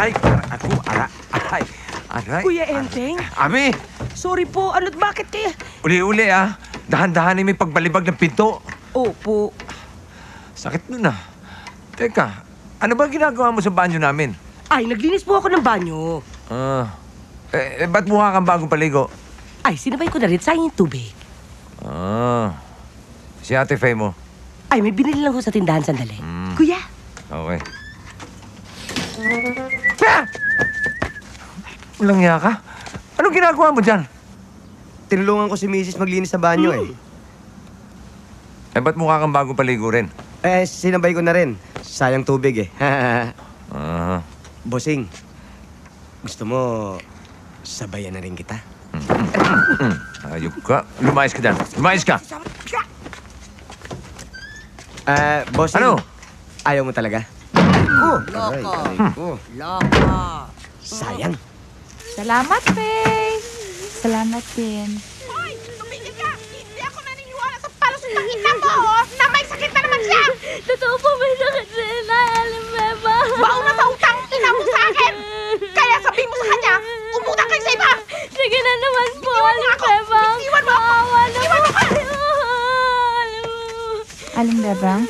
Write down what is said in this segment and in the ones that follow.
Aray! Ako! Aray! Aray! Kuya Enteng, Ami! sorry po. Ano't bakit kaya? Uli-uli Dahan-dahanin may pagbalibag ng pinto. Opo. Sakit nun Teka, ano ba ginagawa mo sa banyo namin? Ay, naglinis po ako ng banyo. Ba't mukha kang bagong paligo? Ay, sinabay ko na rin sa yung tubig. Si Ate Faye mo? Ay, may binili lang ko sa tindahan sandali. Kuya, Okay. Walang hiya ka? Anong ginagawa mo dyan? Tinulungan ko si Mrs. maglinis sa banyo Ba't mukha kang bagong paligo rin? Sinabay ko na rin. Sayang tubig Bossing, gusto mo sabayan na rin kita? Ayok ka. Lumayas ka dyan. Lumayas ka! Bossing. Ano? Ayaw mo talaga? Loko. Loko. Sayang. Salamat, Faye. Salamat din. Hoy! Tumigil ka! Hindi ako naniniwala sa palusot ng ina mo, na may sakit na naman siya! Totoo po, may sakit din na, Alimeba. Baon na sa utang ina mo sa akin! Kaya sabihin mo sa kanya, umutang kayo sa iba! Sige na naman po, Iwan mo ako! Alimeba. Iwan mo ako! Iwan mo ako! Alimbebang?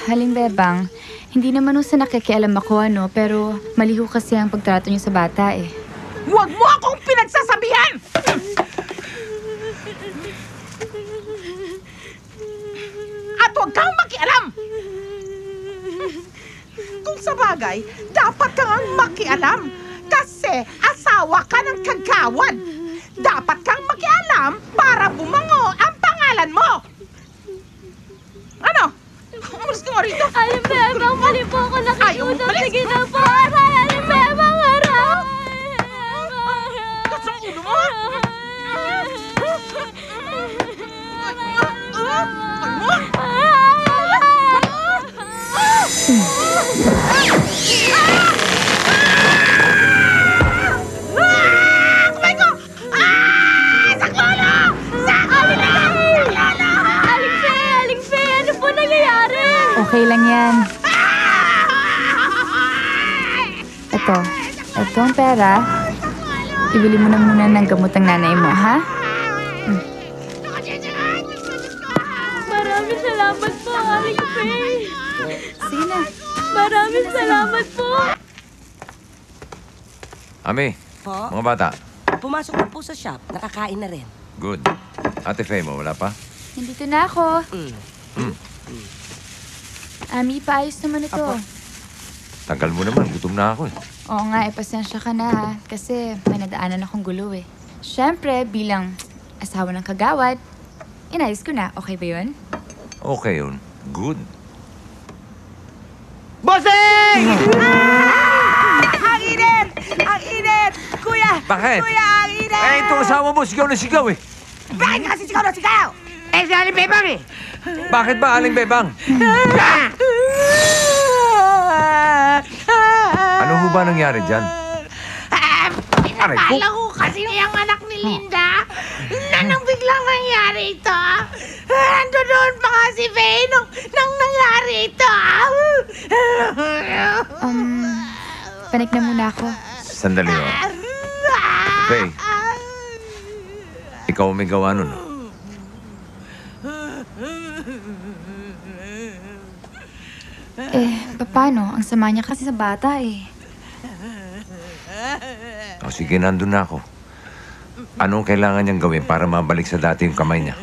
Alimbebang, hindi naman sa nakikialam ako pero maliho kasi ang pagtrato niyo sa bata Huwag mo akong pinagsasabihan! At huwag kang makialam! Kung sa bagay, dapat kang makialam kasi asawa ka ng kagawad. Dapat kang makialam para bumango ang pangalan mo! Ano? Umalis ka nga rito! Alimbebang, mali po ako Ayaw mo nakikiusap. umalis? Sige na po, aray, Alimbebang, aray! Gas ang ulo mo! Kumay ko! Sa lolo! Sa lolo! Sa lolo! Aling Faye, ano po nangyayari? Okay lang yan. Ito ang pera. Ibili mo na muna ng gamot ang nanay mo, ha? Maraming salamat po, Aling Faye. Sige na. Maraming salamat po. Ami, Po, mga bata. pumasok na po sa shop. Nakakain na rin. Good. Ate Faye mo, wala pa? Nandito na ako. Ami, paayos naman ito. Apo. Tagal mo naman, gutom na ako Oo nga, pasensya ka na ha. Kasi may nadaanan akong gulo Siyempre, bilang asawa ng kagawad, inayos ko na. Okay ba yun? Okay yun. Good. Bossing! Ang init! Ang init! Kuya! Bakit? Kuya, ang init! Itong asawa mo, sigaw na sigaw Bakit kasi sigaw na sigaw? Si Aling Bebang Bakit ba, Aling Bebang? Ano ho ba nangyari dyan? Aray ko. Pinapala ko kasi yung anak ni Linda na nang biglang nangyari ito. Ando doon pa nga si Faye nang nangyari ito. Panik na muna ako. Sandali Faye, ikaw may gawa nun. Paano? Ang sama niya kasi sa bata O sige, nandun na ako. Anong kailangan niyang gawin para mabalik sa dati yung kamay niya?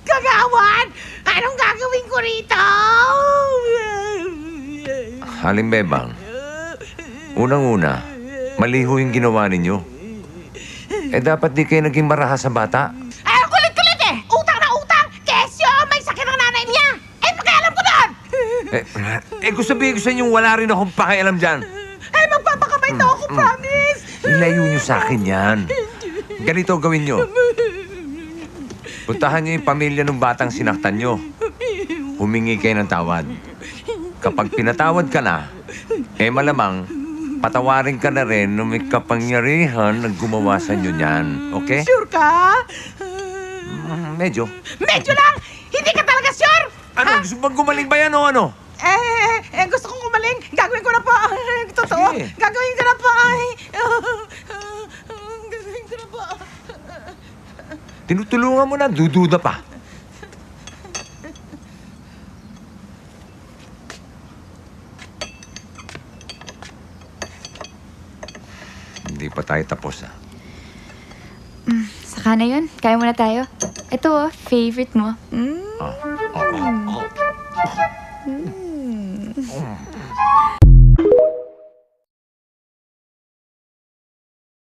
Kagawad! Anong gagawin ko rito? Aling Bebang, unang-una, maliho yung ginawa ninyo. Dapat di kayo naging maraha sa bata. Ay, ang kulit-kulit Utang na utang! Kesyo, may sakit ang nanay niya! Pakialam ko doon! Kung sabihin ko sa inyo, wala rin akong pakialam dyan. Magpapakabait na ako, promise! Ilayo nyo sa akin yan. Ganito gawin nyo. Puntahan niyo yung pamilya ng batang sinaktan niyo. Humingi kayo ng tawad. Kapag pinatawad ka na, malamang patawarin ka na rin nung may kapangyarihan na gumawa sa inyo niyan. Okay? Sure ka? Medyo. Medyo lang! Hindi ka talaga sure! Ano? Gusto bang gumaling ba yan o ano? Gusto kong umaling. Gagawin ko na po. Totoo. Sige. Gagawin ko na po. Gagawin ko na po. Tinutulungan mo na, dududa pa. Hindi pa tayo tapos, ah. Saka na yun. Kaya muna tayo. Ito, favorite mo. Ah.